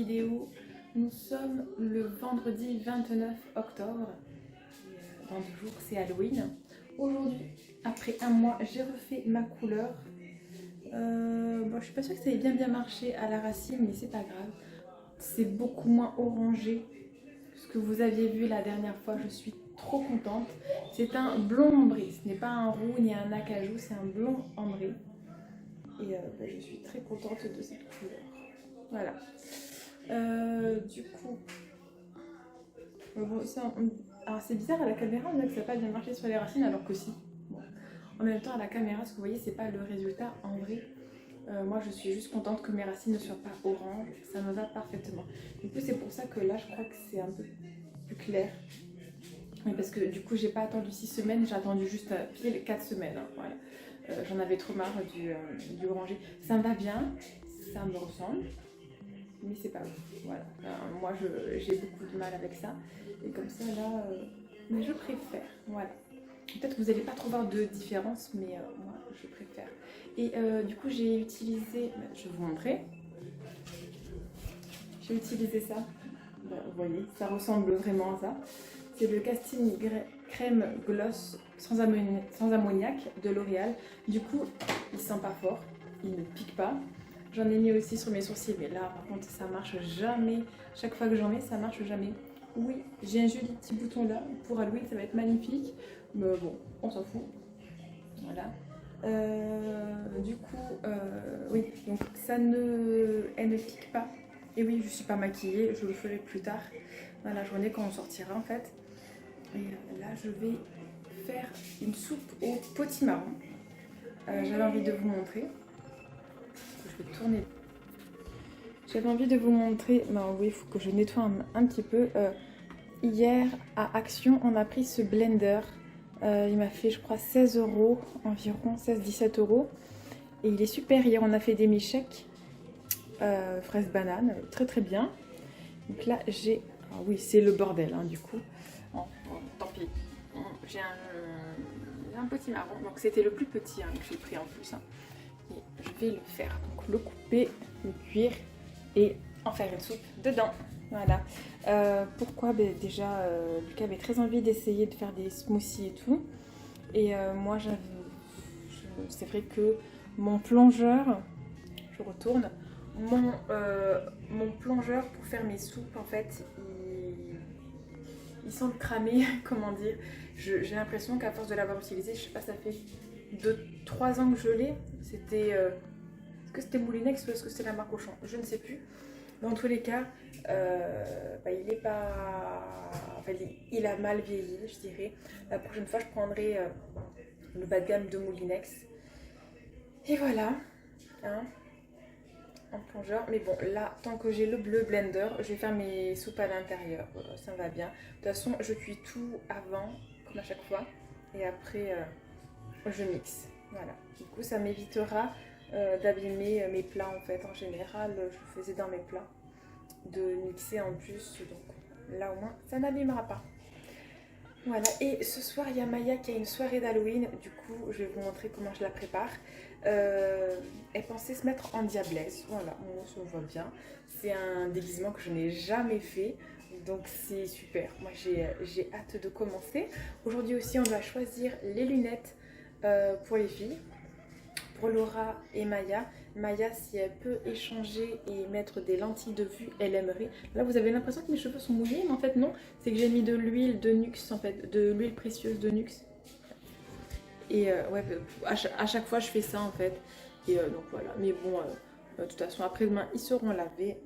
vidéo. Nous sommes le vendredi 29 octobre. Dans 2 jours, c'est Halloween. Aujourd'hui, après un mois, j'ai refait ma couleur. Bon, je suis pas sûre que ça ait bien marché à la racine, mais c'est pas grave. C'est beaucoup moins orangé que ce que vous aviez vu la dernière fois. Je suis trop contente. C'est un blond ambré. Ce n'est pas un roux ni un acajou, c'est un blond ambré. Et je suis très contente de cette couleur. Voilà. Du coup, bon, alors c'est bizarre à la caméra, on dirait que ça n'a pas bien marché sur les racines, alors que si. Bon. En même temps, à la caméra, ce que vous voyez, c'est pas le résultat en vrai. Moi, je suis juste contente que mes racines ne soient pas oranges. Ça me va parfaitement. Du coup, c'est pour ça que là, je crois que c'est un peu plus clair. Oui, parce que du coup, j'ai pas attendu 6 semaines, j'ai attendu juste pile 4 semaines. Hein, voilà. J'en avais trop marre du orangé. Ça me va bien, ça me ressemble, mais c'est pas bon. Voilà. Moi, j'ai beaucoup de mal avec ça. Et comme ça, là, mais je préfère. Voilà. Peut-être que vous n'allez pas trop voir de différence, mais moi, je préfère. Et du coup, j'ai utilisé... Je vais vous montrer. J'ai utilisé ça. Vous voyez, ça ressemble vraiment à ça. C'est le Casting Crème Gloss sans ammoniac de L'Oréal. Du coup, il sent pas fort, il ne pique pas. J'en ai mis aussi sur mes sourcils, mais là, par contre, ça marche jamais. Chaque fois que j'en mets, ça marche jamais. Oui, j'ai un joli petit bouton là. Pour Halloween, ça va être magnifique. Mais bon, on s'en fout. Voilà. Du coup, oui, donc elle ne pique pas. Et oui, je suis pas maquillée, je le ferai plus tard dans la journée quand on sortira en fait. Et là, je vais faire une soupe au potimarron. J'avais envie de vous montrer. Je vais tourner. J'avais envie de vous montrer. Non, oui, il faut que je nettoie un petit peu. Hier, à Action, on a pris ce blender. Il m'a fait, je crois, 16 € environ, 16-17 €. Et il est super. Hier, on a fait des milkshakes. Fraise banane, très très bien. Donc là, j'ai... Ah oui, c'est le bordel, hein, du coup. Bon, tant pis. J'ai un petit marron. Donc c'était le plus petit hein, que j'ai pris en plus. Hein. Et je vais le faire. Donc le couper, le cuire et en faire une soupe dedans. Voilà. Pourquoi déjà, Lucas avait très envie d'essayer de faire des smoothies et tout. Et moi, c'est vrai que mon plongeur, je retourne, mon plongeur pour faire mes soupes, en fait, il semble cramer, comment dire. J'ai l'impression qu'à force de l'avoir utilisé, je sais pas, ça fait 2-3 ans que je l'ai. C'était... est-ce que c'était Moulinex ou est-ce que c'était la marque Auchan? Je ne sais plus. Dans tous les cas, il est pas... Enfin, il a mal vieilli, je dirais. La prochaine fois, je prendrai le bas de gamme de Moulinex. Et voilà. Hein, en plongeur. Mais bon, là, tant que j'ai le bleu blender, je vais faire mes soupes à l'intérieur. Ça me va bien. De toute façon, je cuis tout avant, comme à chaque fois. Et après, je mixe. Voilà. Du coup, ça m'évitera d'abîmer mes plats en fait. En général, je faisais dans mes plats de mixer en plus. Donc là, au moins, ça n'abîmera pas. Voilà, et ce soir, il y a Maya qui a une soirée d'Halloween. Du coup, je vais vous montrer comment je la prépare. Elle pensait se mettre en diablesse. Voilà, moi, ça me va bien. C'est un déguisement que je n'ai jamais fait. Donc, c'est super. Moi, j'ai hâte de commencer. Aujourd'hui aussi, on va choisir les lunettes pour les filles. Pour Laura et Maya. Maya, si elle peut échanger et mettre des lentilles de vue, elle aimerait. Là, vous avez l'impression que mes cheveux sont mouillés, mais en fait, non. C'est que j'ai mis de l'huile de Nuxe, en fait, de l'huile précieuse de Nuxe. Et ouais, à chaque fois, je fais ça, en fait. Et donc voilà. Mais bon, de toute façon, après-demain, ils seront lavés.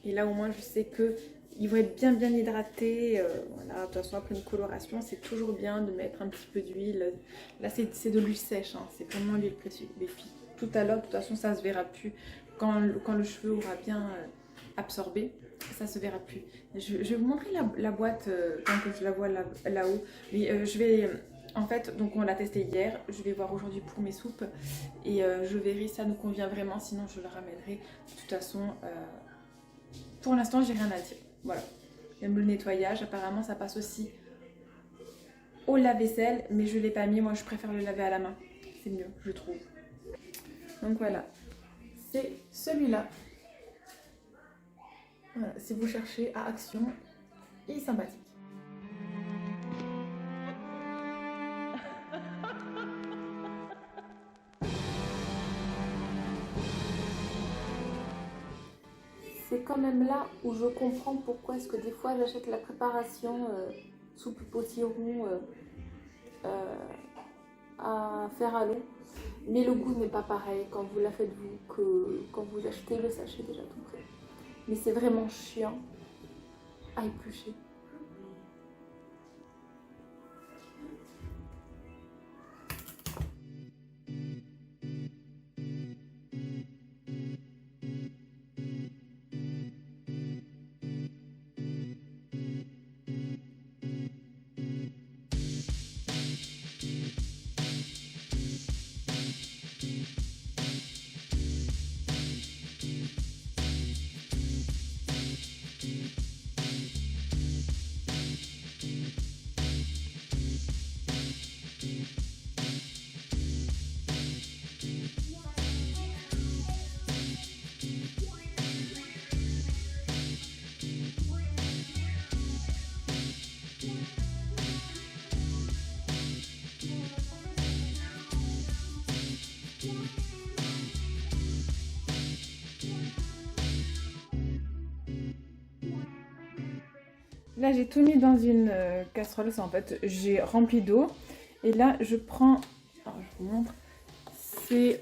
Et là, au moins, je sais que ils vont être bien hydratés. Voilà, de toute façon, après une coloration, c'est toujours bien de mettre un petit peu d'huile. Là, c'est de l'huile sèche, hein. C'est vraiment l'huile précieuse. Les filles, tout à l'heure, de toute façon, ça se verra plus. Quand le cheveu aura bien absorbé, ça se verra plus. Je vais vous montrer la boîte quand que je la vois là-haut. Mais je vais... En fait, donc on l'a testé hier, je vais voir aujourd'hui pour mes soupes et je verrai si ça nous convient vraiment, sinon je le ramènerai. De toute façon, pour l'instant, j'ai rien à dire. Voilà. Même le nettoyage, apparemment, ça passe aussi au lave-vaisselle, mais je ne l'ai pas mis. Moi, je préfère le laver à la main. C'est mieux, je trouve. Donc voilà. C'est celui-là. Voilà, si vous cherchez à Action, il est sympathique. C'est quand même là où je comprends pourquoi est-ce que des fois j'achète la préparation soupe potiron à faire à l'eau. Mais le goût n'est pas pareil quand vous la faites vous que quand vous achetez le sachet déjà tout prêt. Mais c'est vraiment chiant à éplucher. Là, j'ai tout mis dans une casserole. En fait, j'ai rempli d'eau. Et là, je prends... Alors, je vous montre. C'est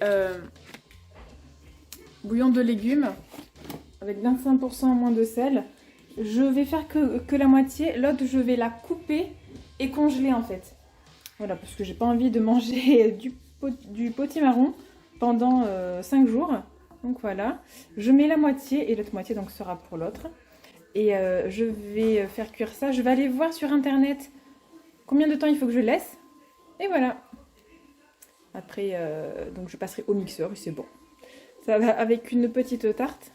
bouillon de légumes avec 25% moins de sel. Je vais faire que la moitié. L'autre, je vais la couper et congeler, en fait. Voilà, parce que j'ai pas envie de manger du potimarron pendant 5 jours. Donc voilà. Je mets la moitié et l'autre moitié donc sera pour l'autre. Et je vais faire cuire ça. Je vais aller voir sur internet combien de temps il faut que je laisse. Et voilà. Après, donc je passerai au mixeur et c'est bon. Ça va avec une petite tarte.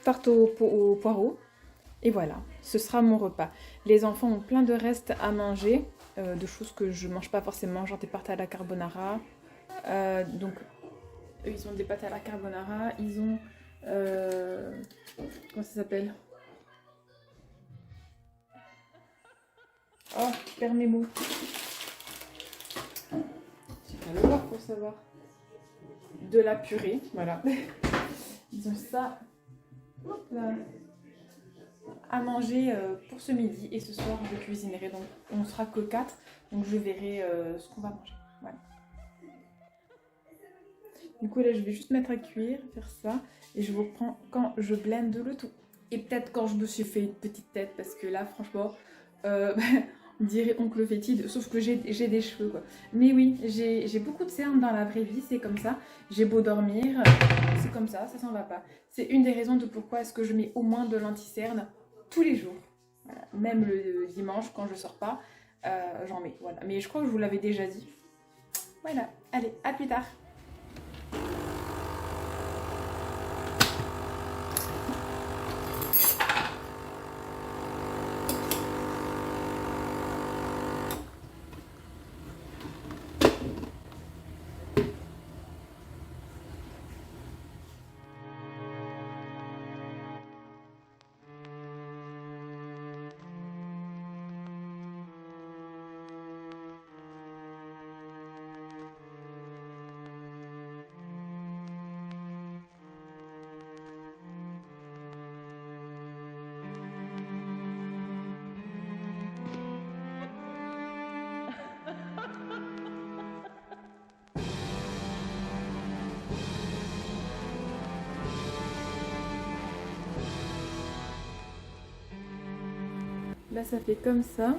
Tarte au poireau. Et voilà, ce sera mon repas. Les enfants ont plein de restes à manger. De choses que je mange pas forcément. Genre des pâtes à la carbonara. Donc, eux, ils ont des pâtes à la carbonara. Ils ont... comment ça s'appelle? Oh, je perds mes mots. J'ai pas le voir pour savoir. De la purée, voilà. Ils ont ça hop là, à manger pour ce midi. Et ce soir, je cuisinerai. Donc, on sera que 4. Donc, je verrai ce qu'on va manger. Voilà. Du coup, là, je vais juste mettre à cuire, faire ça. Et je vous reprends quand je blende le tout. Et peut-être quand je me suis fait une petite tête. Parce que là, franchement, on dirait oncle fétide. Sauf que j'ai des cheveux, quoi. Mais oui, j'ai beaucoup de cernes dans la vraie vie. C'est comme ça. J'ai beau dormir. C'est comme ça s'en va pas. C'est une des raisons de pourquoi est-ce que je mets au moins de l'anti-cerne tous les jours. Voilà. Même le dimanche, quand je sors pas, j'en mets. Voilà. Mais je crois que je vous l'avais déjà dit. Voilà. Allez, à plus tard. Là, ça fait comme ça.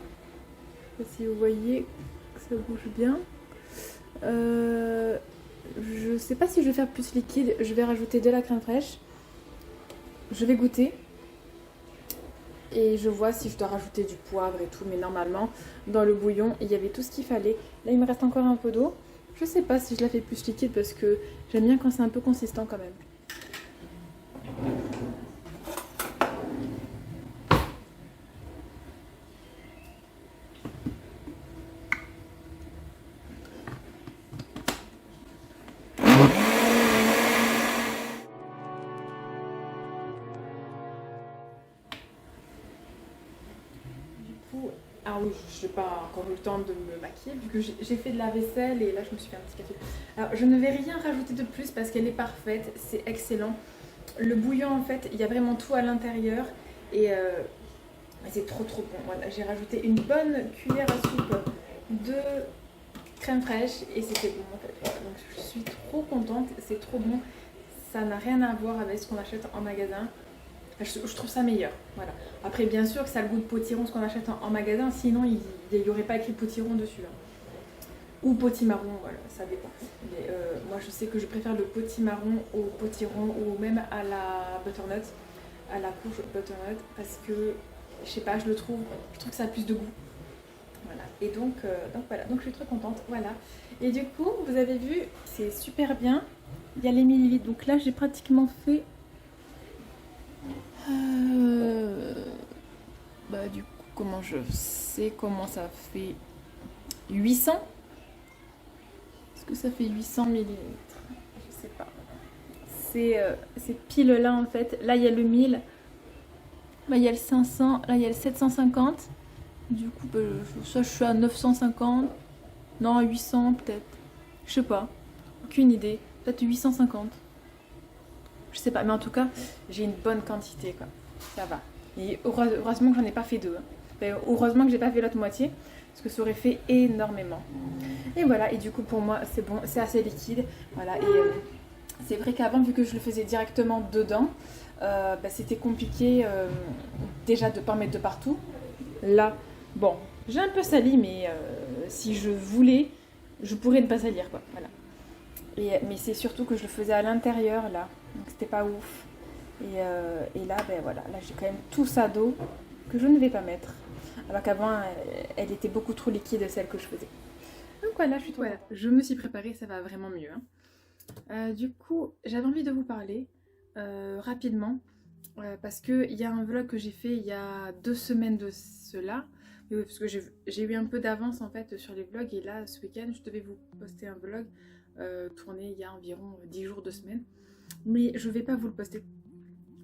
Je sais pas si vous voyez que ça bouge bien. Je sais pas si je vais faire plus liquide. Je vais rajouter de la crème fraîche. Je vais goûter. Et je vois si je dois rajouter du poivre et tout. Mais normalement, dans le bouillon, il y avait tout ce qu'il fallait. Là, il me reste encore un peu d'eau. Je sais pas si je la fais plus liquide parce que j'aime bien quand c'est un peu consistant quand même. oui, je n'ai pas encore eu le temps de me maquiller vu que j'ai fait de la vaisselle et là je me suis fait un petit café. Alors je ne vais rien rajouter de plus parce qu'elle est parfaite, c'est excellent. Le bouillon en fait, il y a vraiment tout à l'intérieur et c'est trop bon. Voilà, j'ai rajouté une bonne cuillère à soupe de crème fraîche et c'était bon en fait. Voilà, donc je suis trop contente, c'est trop bon. Ça n'a rien à voir avec ce qu'on achète en magasin. Je trouve ça meilleur. Voilà. Après, bien sûr que ça a le goût de potiron ce qu'on achète en magasin, sinon il n'y aurait pas écrit potiron dessus. Hein. Ou potimarron, voilà, ça dépend. Mais moi je sais que je préfère le potimarron au potiron ou même à la butternut, à la couche butternut, parce que je sais pas, je trouve que ça a plus de goût. Voilà. Et donc voilà, donc je suis très contente. Voilà. Et du coup, vous avez vu, c'est super bien. Il y a les millilitres. Donc là, j'ai pratiquement fait. Du coup, comment je sais comment ça fait 800. Est-ce que ça fait 800 millilitres? Je sais pas. C'est pile là en fait. Là, il y a le 1000. Là, il y a le 500. Là, il y a le 750. Du coup, ça, je suis à 950. Non, à 800 peut-être. Je sais pas. Aucune idée. Peut-être 850. Je sais pas. Mais en tout cas, j'ai une bonne quantité, quoi. Ça va. Et heureusement que j'en ai pas fait deux. Hein. Heureusement que j'ai pas fait l'autre moitié. Parce que ça aurait fait énormément. Et voilà. Et du coup, pour moi, c'est bon. C'est assez liquide. Voilà. Et c'est vrai qu'avant, vu que je le faisais directement dedans, c'était compliqué déjà de ne pas en mettre de partout. Là, bon, j'ai un peu sali, mais si je voulais, je pourrais ne pas salir, quoi. Voilà. Mais c'est surtout que je le faisais à l'intérieur, là. Donc c'était pas ouf. Et là, voilà, là j'ai quand même tout ça d'eau que je ne vais pas mettre. Alors qu'avant, elle était beaucoup trop liquide, celle que je faisais. Donc voilà, je me suis préparée, ça va vraiment mieux. Hein. Du coup, j'avais envie de vous parler rapidement. Parce qu'il y a un vlog que j'ai fait il y a 2 semaines de cela. Oui, parce que j'ai eu un peu d'avance en fait sur les vlogs. Et là, ce week-end, je devais vous poster un vlog tourné il y a environ 10 jours, 2 semaines. Mais je ne vais pas vous le poster.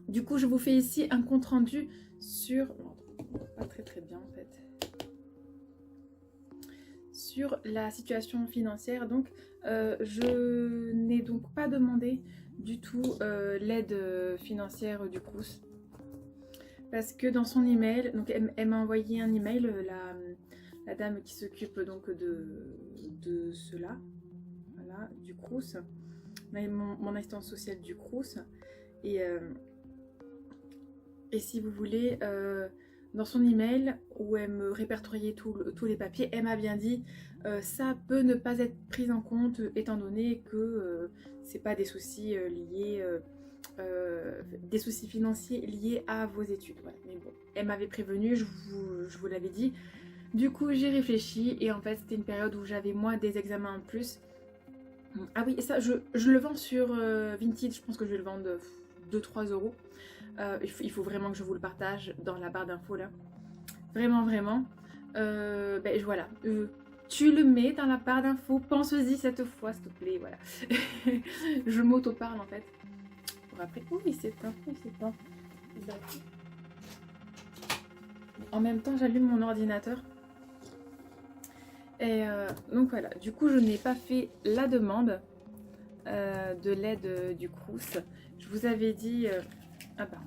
Du coup, je vous fais ici un compte rendu sur... Pas très bien en fait. Sur la situation financière. Donc, je n'ai donc pas demandé du tout l'aide financière du Crous. Parce que dans son email, donc elle m'a envoyé un email, la dame qui s'occupe donc de cela, voilà, du Crous, mon assistante sociale du Crous. Et si vous voulez, dans son email où elle me répertoriait tous les papiers, elle m'a bien dit ça peut ne pas être pris en compte étant donné que c'est pas des soucis liés, des soucis financiers liés à vos études. Voilà. Mais bon, elle m'avait prévenu, je vous l'avais dit. Du coup, j'ai réfléchi et en fait, c'était une période où j'avais moi des examens en plus. Ah oui, et ça, je le vends sur Vinted, je pense que je vais le vendre 2-3 euros. Il faut vraiment que je vous le partage dans la barre d'infos là. Vraiment. Voilà. Tu le mets dans la barre d'infos. Pense-y cette fois, s'il te plaît. Voilà. Je m'auto-parle en fait. Pour après. Oui, c'est un. En même temps, j'allume mon ordinateur. Et donc voilà. Du coup, je n'ai pas fait la demande de l'aide du Crous. Je vous avais dit. Ah bah,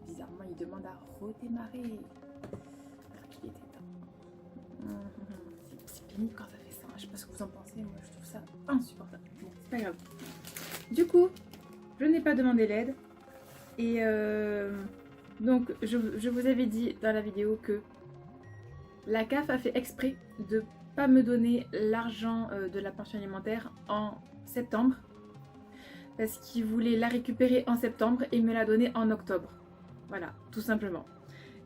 bizarrement, il demande à redémarrer. Alors qu'il était temps. C'est pénible quand ça fait ça. Je sais pas ce que vous en pensez, moi je trouve ça insupportable. Bon, c'est pas grave. Du coup, je n'ai pas demandé l'aide. Et donc, je vous avais dit dans la vidéo que la CAF a fait exprès de pas me donner l'argent de la pension alimentaire en septembre. Parce qu'il voulait la récupérer en septembre et me la donner en octobre. Voilà, tout simplement.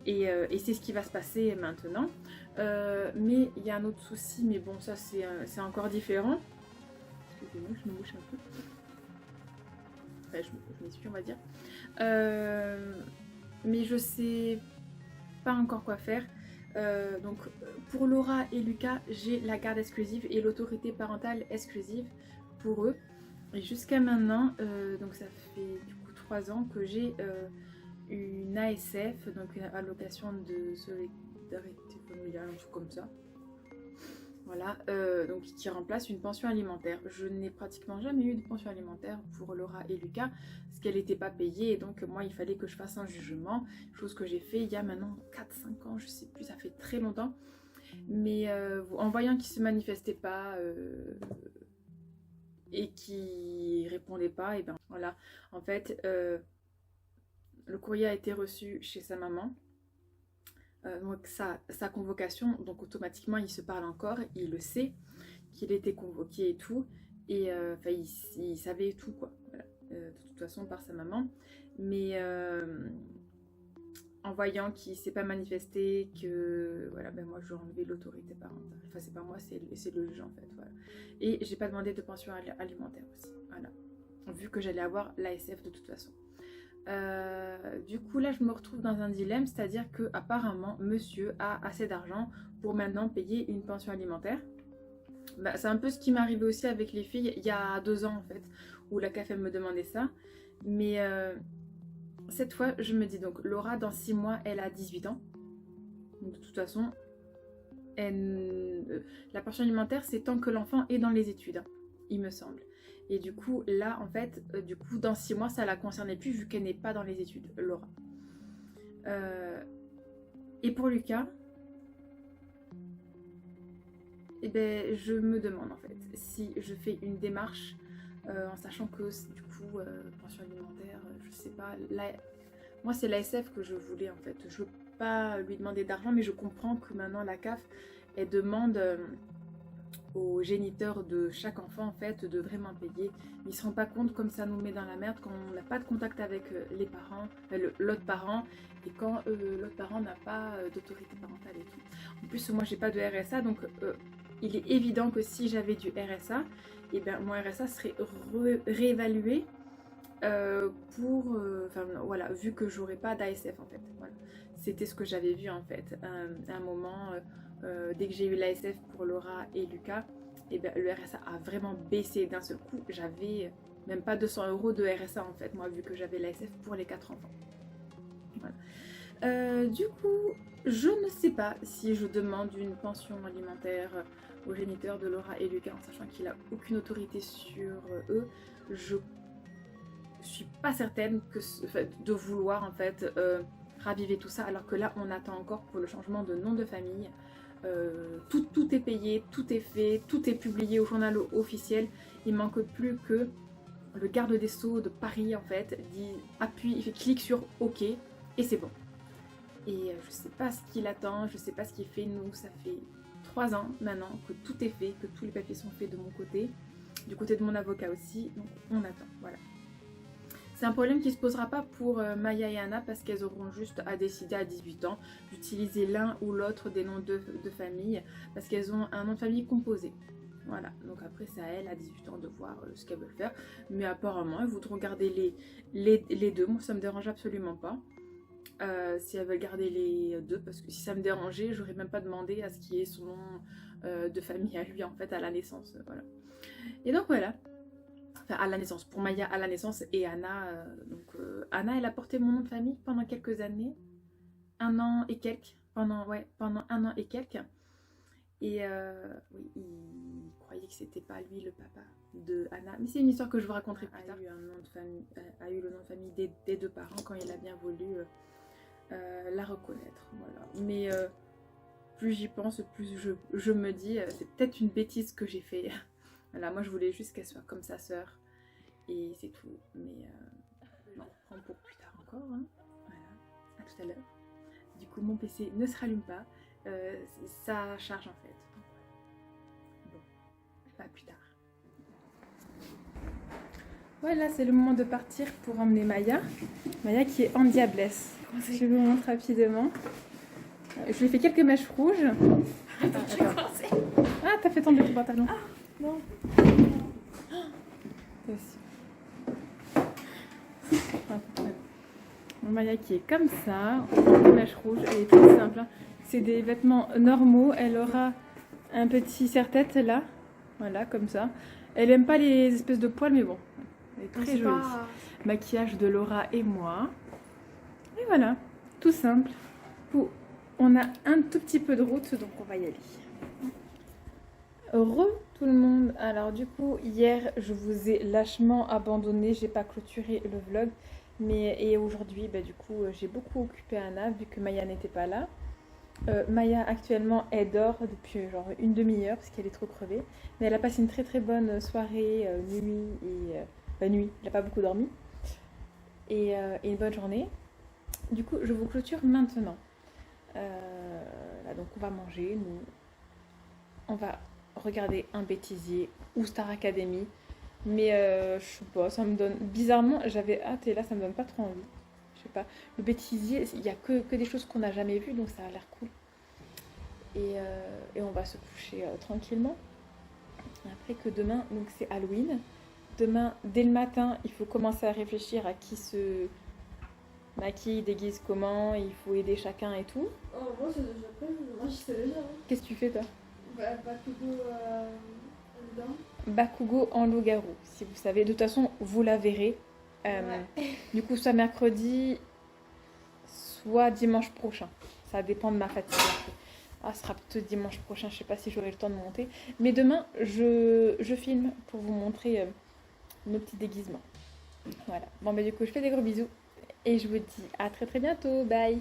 Et c'est ce qui va se passer maintenant. Mais il y a un autre souci, mais bon, ça c'est encore différent. Excusez-moi, je me mouche un peu. Enfin, je m'essuie, on va dire. Mais je sais pas encore quoi faire. Donc, pour Laura et Lucas, j'ai la garde exclusive et l'autorité parentale exclusive pour eux. Et jusqu'à maintenant, donc ça fait du coup 3 ans que j'ai une ASF, donc une allocation de solidarité, familiale, un truc comme ça. Voilà, donc qui remplace une pension alimentaire. Je n'ai pratiquement jamais eu de pension alimentaire pour Laura et Lucas, parce qu'elle n'était pas payée, et donc moi il fallait que je fasse un jugement, chose que j'ai fait il y a maintenant 4-5 ans, je sais plus, ça fait très longtemps. Mais en voyant qu'ils se manifestaient pas et qu'ils répondaient pas, et ben voilà, en fait, le courrier a été reçu chez sa maman. Donc sa convocation, donc automatiquement il se parle encore, il le sait qu'il était convoqué et tout, et il savait tout quoi, voilà. De toute façon par sa maman, mais en voyant qu'il s'est pas manifesté, que voilà, ben moi je lui ai enlevé l'autorité parentale, enfin c'est pas moi, c'est le juge en fait, voilà. Et j'ai pas demandé de pension alimentaire aussi, voilà, vu que j'allais avoir l'ASF de toute façon. Du coup là je me retrouve dans un dilemme, c'est-à-dire que apparemment monsieur a assez d'argent pour maintenant payer une pension alimentaire. Bah, c'est un peu ce qui m'est arrivé aussi avec les filles il y a 2 ans en fait, où la CAF elle me demandait ça, mais cette fois je me dis donc Laura dans 6 mois elle a 18 ans, donc de toute façon la pension alimentaire c'est tant que l'enfant est dans les études, hein, il me semble. Et du coup, là, en fait, dans 6 mois, ça la concernait plus vu qu'elle n'est pas dans les études, Laura. Et pour Lucas, eh ben, je me demande en fait si je fais une démarche en sachant que du coup, pension alimentaire, je sais pas. Là, moi, c'est l'ASF que je voulais en fait. Je veux pas lui demander d'argent, mais je comprends que maintenant la CAF, elle demande aux géniteurs de chaque enfant en fait de vraiment payer. Ils se rendent pas compte comme ça nous met dans la merde quand on n'a pas de contact avec les parents, l'autre parent, et quand l'autre parent n'a pas d'autorité parentale et tout. En plus moi j'ai pas de RSA, donc il est évident que si j'avais du RSA, et ben mon RSA serait réévalué pour voilà, vu que j'aurais pas d'ASF en fait, voilà. C'était ce que j'avais vu en fait à un moment. Dès que j'ai eu l'ASF pour Laura et Lucas, et ben, le RSA a vraiment baissé d'un seul coup. J'avais même pas 200 € de RSA en fait, moi, vu que j'avais l'ASF pour les 4 enfants. Voilà. Du coup, je ne sais pas si je demande une pension alimentaire aux géniteurs de Laura et Lucas, en sachant qu'il n'a aucune autorité sur eux. Je suis pas certaine de vouloir en fait raviver tout ça, alors que là, on attend encore pour le changement de nom de famille. Tout est payé, tout est fait, tout est publié au journal officiel. Il manque plus que le garde des Sceaux de Paris en fait il fait clic sur OK et c'est bon. Et je sais pas ce qu'il attend, je sais pas ce qu'il fait. Nous ça fait 3 ans maintenant que tout est fait, que tous les papiers sont faits de mon côté, du côté de mon avocat aussi, donc on attend, voilà. C'est un problème qui ne se posera pas pour Maya et Anna parce qu'elles auront juste à décider à 18 ans d'utiliser l'un ou l'autre des noms de famille parce qu'elles ont un nom de famille composé. Voilà, donc après c'est à elles à 18 ans de voir ce qu'elles veulent faire. Mais apparemment elles voudront garder les deux, moi ça me dérange absolument pas. Si elles veulent garder les deux, parce que si ça me dérangeait, j'aurais même pas demandé à ce qui est son nom de famille à lui en fait à la naissance. Voilà. Et donc voilà. Enfin, à la naissance, pour Maya à la naissance et Anna, Anna elle a porté mon nom de famille pendant quelques années, 1 an et quelques, pendant 1 an et quelques, et oui, il croyait que c'était pas lui le papa de Anna, mais c'est une histoire que je vous raconterai plus tard. A eu le nom de famille des 2 parents quand il a bien voulu la reconnaître, voilà. Mais plus j'y pense, plus je me dis, c'est peut-être une bêtise que j'ai fait. Voilà, moi je voulais juste qu'elle soit comme sa sœur et c'est tout, mais on reprend pour plus tard encore, hein. Voilà, à tout à l'heure. Du coup mon PC ne se rallume pas, ça charge en fait. Bon, à plus tard. Voilà, c'est le moment de partir pour emmener Maya qui est en diablesse. Je vous montre rapidement. Je lui ai fait quelques mèches rouges. Ah, t'as fait tomber ton pantalon. Ah. Non. Maya qui est comme ça, une mèche rouge, elle est très simple. Hein. C'est des vêtements normaux. Elle aura un petit serre-tête là, voilà comme ça. Elle aime pas les espèces de poils, mais bon, elle est très jolie. Maquillage de Laura et moi. Et voilà, tout simple. On a un tout petit peu de route, donc on va y aller. Tout le monde. Alors du coup, hier, je vous ai lâchement abandonné. J'ai pas clôturé le vlog. Et aujourd'hui, bah, du coup, j'ai beaucoup occupé Anna vu que Maya n'était pas là. Maya actuellement elle dort depuis genre une demi-heure parce qu'elle est trop crevée. Mais elle a passé une très très bonne soirée, nuit nuit. Elle n'a pas beaucoup dormi et une bonne journée. Du coup, je vous clôture maintenant. Là, donc on va manger, nous. On va regarder un bêtisier ou Star Academy. Mais je sais pas, ça me donne. Bizarrement, j'avais hâte et là ça me donne pas trop envie. Je sais pas. Le bêtisier, il y a que des choses qu'on n'a jamais vues donc ça a l'air cool. Et on va se coucher tranquillement. Après que demain, donc c'est Halloween. Demain, dès le matin, il faut commencer à réfléchir à qui se maquille, déguise comment, il faut aider chacun et tout. Oh, moi, c'est déjà prêt. Moi, je sais déjà. Qu'est-ce que tu fais toi? Bakugo dedans. Bakugo en loup-garou, si vous savez. De toute façon, vous la verrez. Du coup, soit mercredi, soit dimanche prochain. Ça dépend de ma fatigue. Ah, ce sera peut-être dimanche prochain, je sais pas si j'aurai le temps de monter. Mais demain, je filme pour vous montrer nos petits déguisements. Voilà. Bon, bah du coup, je fais des gros bisous. Et je vous dis à très très bientôt. Bye!